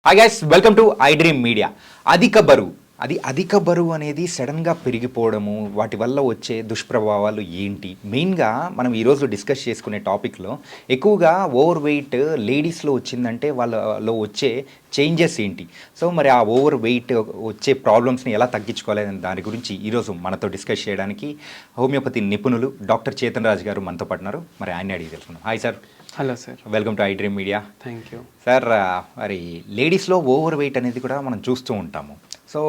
Hi guys, welcome to I dream media. అధిక బరువు అనేది సడన్గా పెరిగిపోవడము, వాటి వల్ల వచ్చే దుష్ప్రభావాలు ఏంటి? మెయిన్గా మనం ఈరోజు డిస్కస్ చేసుకునే టాపిక్లో ఎక్కువగా ఓవర్ వెయిట్ లేడీస్లో వచ్చిందంటే వాళ్ళలో వచ్చే చేంజెస్ ఏంటి? సో మరి ఆ ఓవర్ వెయిట్ వచ్చే ప్రాబ్లమ్స్ని ఎలా తగ్గించుకోవాలి అనే దాని గురించి ఈరోజు మనతో డిస్కస్ చేయడానికి హోమియోపతి నిపుణులు డాక్టర్ చేతన్ రాజ్ గారు మనతో పడినారు. మరి ఆయన అడిగి తెలుసుకున్నాం. Hi sir. Hello sir, welcome to I dream media. Thank you sir. మరి లేడీస్లో ఓవర్ వెయిట్ అనేది కూడా మనం చూస్తూ ఉంటాము. సో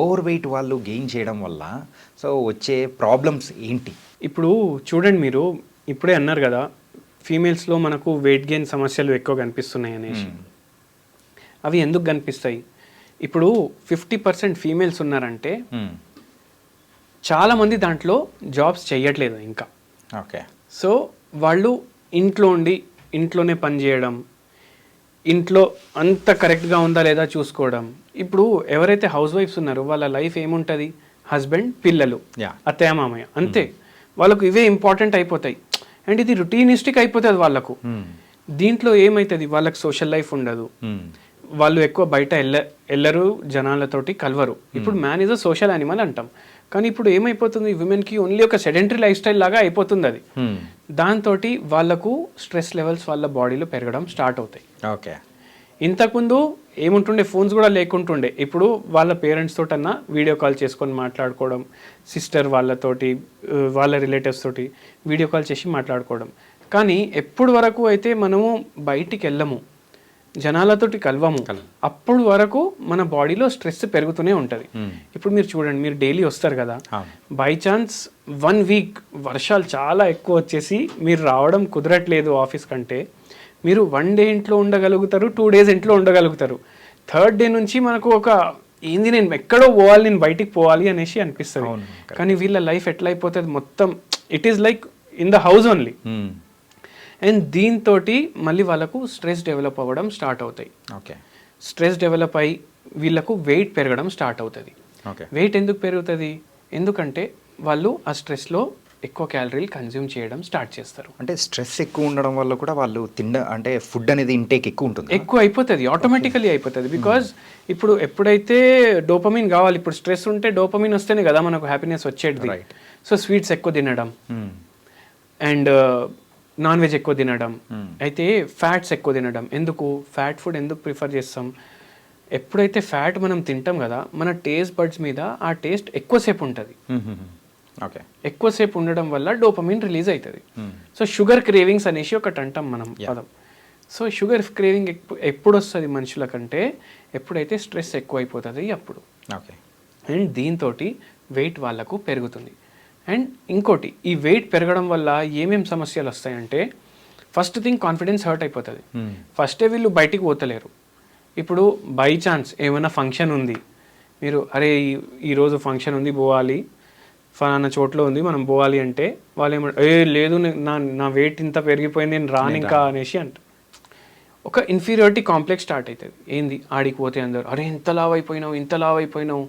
ఓవర్ వెయిట్ వాళ్ళు గెయిన్ చేయడం వల్ల సో వచ్చే ప్రాబ్లమ్స్ ఏంటి? ఇప్పుడు చూడండి, మీరు ఇప్పుడే అన్నారు కదా ఫీమేల్స్లో మనకు వెయిట్ గెయిన్ సమస్యలు ఎక్కువ కనిపిస్తున్నాయి అనేసి. అవి ఎందుకు కనిపిస్తాయి? ఇప్పుడు 50% ఫీమేల్స్ ఉన్నారంటే చాలామంది దాంట్లో జాబ్స్ చేయట్లేదు ఇంకా. ఓకే. సో వాళ్ళు ఇంట్లోనే పని చేయడం, ఇంట్లో అంత కరెక్ట్గా ఉందా లేదా చూసుకోవడం. ఇప్పుడు ఎవరైతే హౌస్ వైఫ్స్ ఉన్నారో వాళ్ళ లైఫ్ ఏముంటుంది? హస్బెండ్, పిల్లలు, అత్తయ్య, మామయ్య, అంతే. వాళ్ళకు ఇవే ఇంపార్టెంట్ అయిపోతాయి. అండ్ ఇది రొటీనిస్టిక్ అయిపోతుంది వాళ్ళకు. దీంట్లో ఏమవుతుంది? వాళ్ళకి సోషల్ లైఫ్ ఉండదు. వాళ్ళు ఎక్కువ బయట వెళ్ళరు, జనాలతోటి కలవరు. ఇప్పుడు man is a social animal అంటాం, కానీ ఇప్పుడు ఏమైపోతుంది? విమెన్కి ఓన్లీ ఒక సెడెంటరీ లైఫ్ స్టైల్ లాగా అయిపోతుంది అది. దాంతో వాళ్ళకు స్ట్రెస్ లెవెల్స్ వాళ్ళ బాడీలో పెరగడం స్టార్ట్ అవుతాయి. ఓకే. ఇంతకుముందు ఏముంటుండే? ఫోన్స్ కూడా లేకుంటుండే. ఇప్పుడు వాళ్ళ పేరెంట్స్ తోటన్నా వీడియో కాల్ చేసుకొని మాట్లాడుకోవడం, సిస్టర్ వాళ్ళతోటి, వాళ్ళ రిలేటివ్స్ తోటి వీడియో కాల్ చేసి మాట్లాడుకోవడం. కానీ ఎప్పుడు వరకు అయితే మనము బయటికి వెళ్ళము, జనాలతోటి కలవము, అప్పుడు వరకు మన బాడీలో స్ట్రెస్ పెరుగుతూనే ఉంటుంది. ఇప్పుడు మీరు చూడండి, మీరు డైలీ వస్తారు కదా, బై ఛాన్స్ 1 వీక్ వర్షాలు చాలా ఎక్కువ వచ్చేసి మీరు రావడం కుదరట్లేదు ఆఫీస్ కంటే, మీరు 1 డే ఇంట్లో ఉండగలుగుతారు, 2 డేస్ ఇంట్లో ఉండగలుగుతారు. 3rd డే నుంచి మనకు ఒక ఏంది, నేను ఎక్కడో పోవాలి, నేను బయటికి పోవాలి అనేసి అనిపిస్తుంది. కానీ వీళ్ళ లైఫ్ ఎట్లా అయిపోతుంది మొత్తం, it is like in the house only. And దీంతో మళ్ళీ వాళ్ళకు స్ట్రెస్ డెవలప్ అవ్వడం స్టార్ట్ అవుతాయి. ఓకే. స్ట్రెస్ డెవలప్ అయ్యి వీళ్ళకు వెయిట్ పెరగడం స్టార్ట్ అవుతుంది. వెయిట్ ఎందుకు పెరుగుతుంది? ఎందుకంటే వాళ్ళు ఆ స్ట్రెస్లో ఎక్కువ క్యాలరీలు కన్జ్యూమ్ చేయడం స్టార్ట్ చేస్తారు. అంటే స్ట్రెస్ ఎక్కువ ఉండడం వల్ల కూడా వాళ్ళు అంటే ఫుడ్ అనేది ఇంటేక్ ఎక్కువ ఉంటుంది, ఎక్కువ అయిపోతుంది, ఆటోమేటికలీ అయిపోతుంది. బికాజ్ ఇప్పుడు ఎప్పుడైతే డోపమిన్ కావాలి, ఇప్పుడు స్ట్రెస్ ఉంటే డోపమిన్ వస్తేనే కదా మనకు హ్యాపీనెస్ వచ్చేది. సో స్వీట్స్ ఎక్కువ తినడం, అండ్ నాన్ వెజ్ ఎక్కువ తినడం, అయితే ఫ్యాట్స్ ఎక్కువ తినడం. ఎందుకు ఫ్యాట్ ఫుడ్ ఎందుకు ప్రిఫర్ చేస్తాం? ఎప్పుడైతే ఫ్యాట్ మనం తింటాం కదా, మన టేస్ట్ బడ్స్ మీద ఆ టేస్ట్ ఎక్కువసేపు ఉంటుంది. ఓకే. ఎక్కువసేపు ఉండడం వల్ల డోపమిన్ రిలీజ్ అవుతుంది. సో షుగర్ క్రేవింగ్స్ అనేసి ఒకటి అంటాం మనం పదం. సో షుగర్ క్రేవింగ్ ఎప్పుడు వస్తుంది మనుషుల కంటే? ఎప్పుడైతే స్ట్రెస్ ఎక్కువ అయిపోతుంది అప్పుడు. ఓకే. అండ్ దీంతో వెయిట్ వాళ్ళకు పెరుగుతుంది. అండ్ ఇంకోటి, ఈ వెయిట్ పెరగడం వల్ల ఏమేమి సమస్యలు వస్తాయంటే, ఫస్ట్ థింగ్ కాన్ఫిడెన్స్ హర్ట్ అయిపోతుంది. ఫస్టే వీళ్ళు బయటికి పోతలేరు. ఇప్పుడు బై ఛాన్స్ ఏమైనా ఫంక్షన్ ఉంది, మీరు అరే ఈరోజు ఫంక్షన్ ఉంది, పోవాలి, ఫలానా చోట్ల ఉంది, మనం పోవాలి అంటే వాళ్ళు లేదు, నా వెయిట్ ఇంత పెరిగిపోయింది, నేను రాను ఇంకా అనేసి అంట. ఒక ఇన్ఫీరియారిటీ కాంప్లెక్స్ స్టార్ట్ అవుతుంది. ఏంది, ఆడికి పోతే అందరు అరే ఇంత లావ్ అయిపోయినావు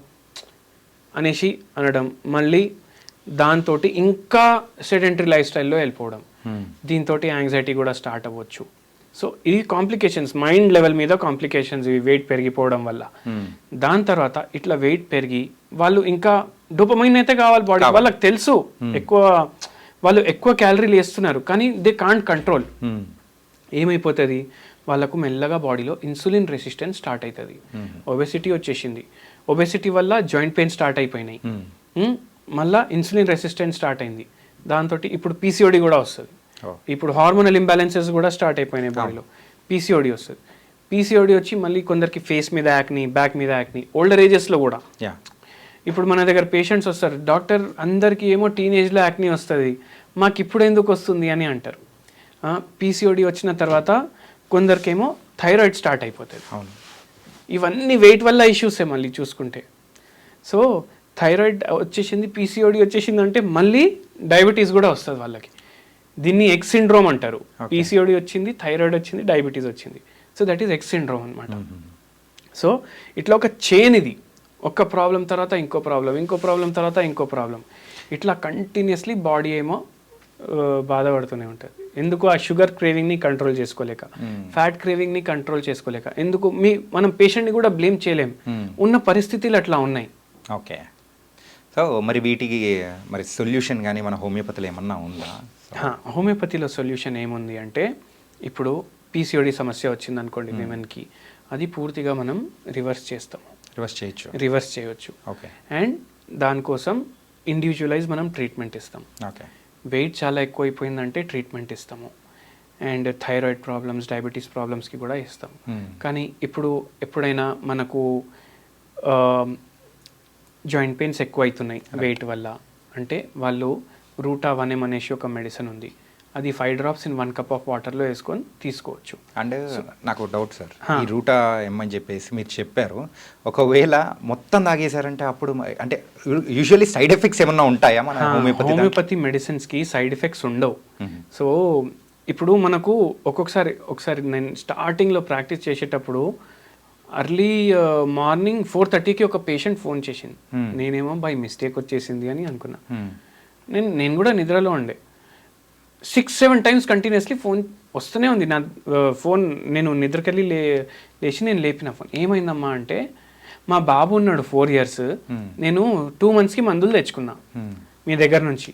అనేసి అనడం. మళ్ళీ దాంతో ఇంకా సెడెంటరీ లైఫ్ స్టైల్లో వెళ్ళిపోవడం. దీంతో యాంగ్జైటీ కూడా స్టార్ట్ అవ్వచ్చు. సో ఈ కాంప్లికేషన్స్, మైండ్ లెవెల్ మీద కాంప్లికేషన్స్, ఇవి వెయిట్ పెరిగిపోవడం వల్ల. దాని తర్వాత ఇట్లా వెయిట్ పెరిగి వాళ్ళు ఇంకా డోపమైన్ అయితే కావాలి బాడీ, వాళ్ళకి తెలుసు వాళ్ళు ఎక్కువ క్యాలరీలు వేస్తున్నారు, కానీ దే కాంట్ కంట్రోల్. ఏమైపోతుంది? వాళ్ళకు మెల్లగా బాడీలో ఇన్సులిన్ రెసిస్టెన్స్ స్టార్ట్ అవుతుంది. ఒబెసిటీ వచ్చేసింది. ఒబెసిటీ వల్ల జాయింట్ పెయిన్ స్టార్ట్ అయిపోయినాయి. మళ్ళీ ఇన్సులిన్ రెసిస్టెన్స్ స్టార్ట్ అయింది. దాంతో ఇప్పుడు పీసీఓడి కూడా వస్తుంది. ఇప్పుడు హార్మోనల్ ఇంబ్యాలెన్సెస్ కూడా స్టార్ట్ అయిపోయినాయి బాడీలో. పీసీఓడి వస్తుంది. పీసీఓడి వచ్చి మళ్ళీ కొందరికి ఫేస్ మీద యాక్ని, బ్యాక్ మీద యాక్ని, ఓల్డర్ ఏజెస్లో కూడా. ఇప్పుడు మన దగ్గర పేషెంట్స్ వస్తారు, డాక్టర్ అందరికీ ఏమో టీనేజ్లో యాక్ని వస్తుంది, మాకు ఇప్పుడు ఎందుకు వస్తుంది అని అంటారు. పీసీఓడి వచ్చిన తర్వాత కొందరికేమో థైరాయిడ్ స్టార్ట్ అయిపోతుంది. ఇవన్నీ వెయిట్ వల్ల ఇష్యూసే మళ్ళీ చూసుకుంటే. సో థైరాయిడ్ వచ్చేసింది, పీసీఓడి వచ్చేసింది అంటే మళ్ళీ డయాబెటీస్ కూడా వస్తుంది వాళ్ళకి. దీన్ని ఎక్స్ సిండ్రోమ్ అంటారు. పీసీఓడి వచ్చింది, థైరాయిడ్ వచ్చింది, డయాబెటీస్ వచ్చింది. So that is X syndrome అనమాట. సో ఇట్లా ఒక చైన్ ఇది. ఒక ప్రాబ్లం తర్వాత ఇంకో ప్రాబ్లం తర్వాత ఇంకో ప్రాబ్లం, ఇట్లా కంటిన్యూస్లీ బాడీ ఏమో బాధపడుతూనే ఉంటుంది. ఎందుకు ఆ షుగర్ క్రేవింగ్ని కంట్రోల్ చేసుకోలేక, ఫ్యాట్ క్రేవింగ్ని కంట్రోల్ చేసుకోలేక, ఎందుకు మనం పేషెంట్ని కూడా బ్లేమ్ చేయలేం, ఉన్న పరిస్థితులు అట్లా ఉన్నాయి. ఓకే. సో మరి వీటికి మరి సొల్యూషన్ కానీ మన హోమియోపతిలో ఏమన్నా ఉందా? హోమియోపతిలో సొల్యూషన్ ఏముంది అంటే, ఇప్పుడు పీసీఓడి సమస్య వచ్చింది అనుకోండి విమెన్కి, అది పూర్తిగా మనం రివర్స్ చేస్తాము, రివర్స్ చేయొచ్చు. ఓకే. అండ్ దానికోసం ఇండివిజువలైజ్ మనం ట్రీట్మెంట్ ఇస్తాం. ఓకే. వెయిట్ చాలా ఎక్కువ అయిపోయిందంటే ట్రీట్మెంట్ ఇస్తాము. అండ్ థైరాయిడ్ ప్రాబ్లమ్స్, డయాబెటీస్ ప్రాబ్లమ్స్కి కూడా ఇస్తాం. కానీ ఎప్పుడైనా మనకు జాయింట్ పెయిన్స్ ఎక్కువ అవుతున్నాయి వెయిట్ వల్ల అంటే, వాళ్ళు రూటా-1M అనేసి ఒక మెడిసిన్ ఉంది, అది 5 drops in 1 cup of వాటర్లో వేసుకొని తీసుకోవచ్చు. అండ్ నాకు డౌట్ సార్, ఈ రూటా-M అని చెప్పేసి మీరు చెప్పారు, ఒకవేళ మొత్తం తాగేశారంటే అప్పుడు అంటే యూజువల్లీ సైడ్ ఎఫెక్ట్స్ ఏమన్నా ఉంటాయా మన హోమియోపతి మెడిసిన్స్కి సైడ్ ఎఫెక్ట్స్ ఉండవు. సో ఇప్పుడు మనకు ఒకసారి నేను స్టార్టింగ్లో ప్రాక్టీస్ చేసేటప్పుడు అర్లీ మార్నింగ్ 4:30కి ఒక పేషెంట్ ఫోన్ చేసింది. నేనేమో బై మిస్టేక్ వచ్చేసింది అని అనుకున్నా. నేను కూడా నిద్రలో ఉండే. 6-7 times కంటిన్యూస్లీ ఫోన్ వస్తూనే ఉంది నా ఫోన్. నేను నిద్రకెళ్ళి లేచి నేను లేపిన ఫోన్. ఏమైందమ్మా అంటే, మా బాబు ఉన్నాడు 4 years, నేను 2 monthsకి మందులు తెచ్చుకున్నా మీ దగ్గర నుంచి,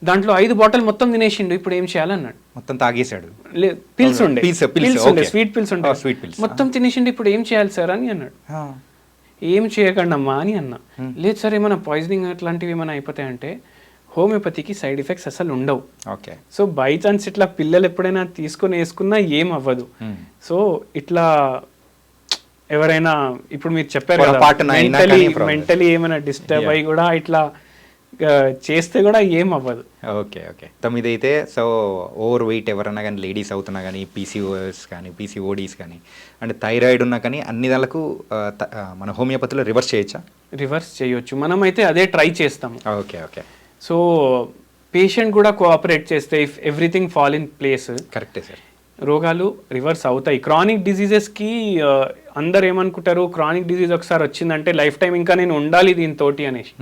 దాంట్లో 5 బాటిల్ మొత్తం తినేసిండు, ఇప్పుడు ఏం చేయాలన్నాడు. మొత్తం తాగేశాడు. పిల్స్ ఉండే, స్వీట్ పిల్స్ ఉండే, మొత్తం తినేసిండు, ఇప్పుడు ఏం చేయాలి సార్ అని అన్నాడు. ఏం చేయకండి అమ్మా అని అన్నా. లేదు సార్, ఏమైనా పాయిజనింగ్ అట్లాంటివి ఏమైనా అయిపోతాయంటే, హోమియోపతికి సైడ్ ఎఫెక్ట్స్ అసలు ఉండవు. ఓకే. సో బై ఛాన్స్ ఇట్లా పిల్లలు ఎప్పుడైనా తీసుకొని వేసుకున్నా ఏం అవ్వదు. సో ఇట్లా ఎవరైనా ఇప్పుడు మీరు చెప్పారు కదా, మెంటలీ ఏమైనా డిస్టర్బ్ అయ్యి కూడా ఇట్లా చేస్తే కూడా ఏం అవ్వదు. ఓకే. ఓకే. ఇదైతే సో ఓవర్ వెయిట్ ఎవరన్నా కానీ, లేడీస్ అవుతున్నా కానీ, పీసీఓఎస్ కానీ, పీసీఓడీస్ కానీ, అండ్ థైరాయిడ్ ఉన్నా కానీ, అన్ని దానికి మన హోమియోపతిలో రివర్స్ చేయొచ్చా? రివర్స్ చేయొచ్చు, మనమైతే అదే ట్రై చేస్తాము. ఓకే. ఓకే. సో పేషెంట్ కూడా కోఆపరేట్ చేస్తే, if everything fall in place, కరెక్టే సార్, రోగాలు రివర్స్ అవుతాయి. క్రానిక్ డిజీజెస్కి అందరు ఏమనుకుంటారు, క్రానిక్ డిజీజ్ ఒకసారి వచ్చిందంటే లైఫ్ టైం ఇంకా నేను ఉండాలి దీంతోటి అనేసి,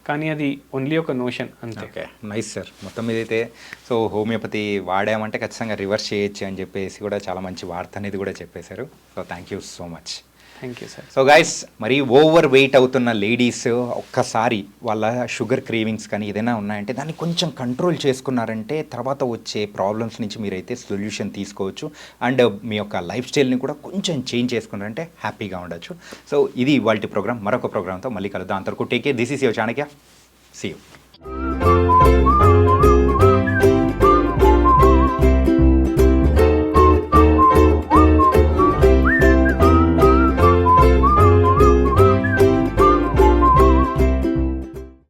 కానీ అది ఓన్లీ ఒక నోషన్ అంతే. ఓకే. Nice sir. మొత్తం మీదైతే సో హోమియోపతి వాడామంటే ఖచ్చితంగా రివర్స్ చేయొచ్చు అని చెప్పేసి కూడా చాలా మంచి వార్త అనేది కూడా చెప్పేశారు. So thank you so much. Thank you sir. So guys, మరి ఓవర్ వెయిట్ అవుతున్న లేడీస్ ఒక్కసారి వాళ్ళ షుగర్ క్రేవింగ్స్ కానీ ఏదైనా ఉన్నాయంటే దాన్ని కొంచెం కంట్రోల్ చేసుకున్నారంటే తర్వాత వచ్చే ప్రాబ్లమ్స్ నుంచి మీరైతే సొల్యూషన్ తీసుకోవచ్చు. అండ్ మీ యొక్క లైఫ్ స్టైల్ని కూడా కొంచెం చేంజ్ చేసుకున్నారంటే హ్యాపీగా ఉండొచ్చు. సో ఇది ఇవాల్టి ప్రోగ్రామ్. మరొక ప్రోగ్రామ్తో మళ్ళీ కలుద్దాం. అంతవరకు take care. This is your Chanakya. See you.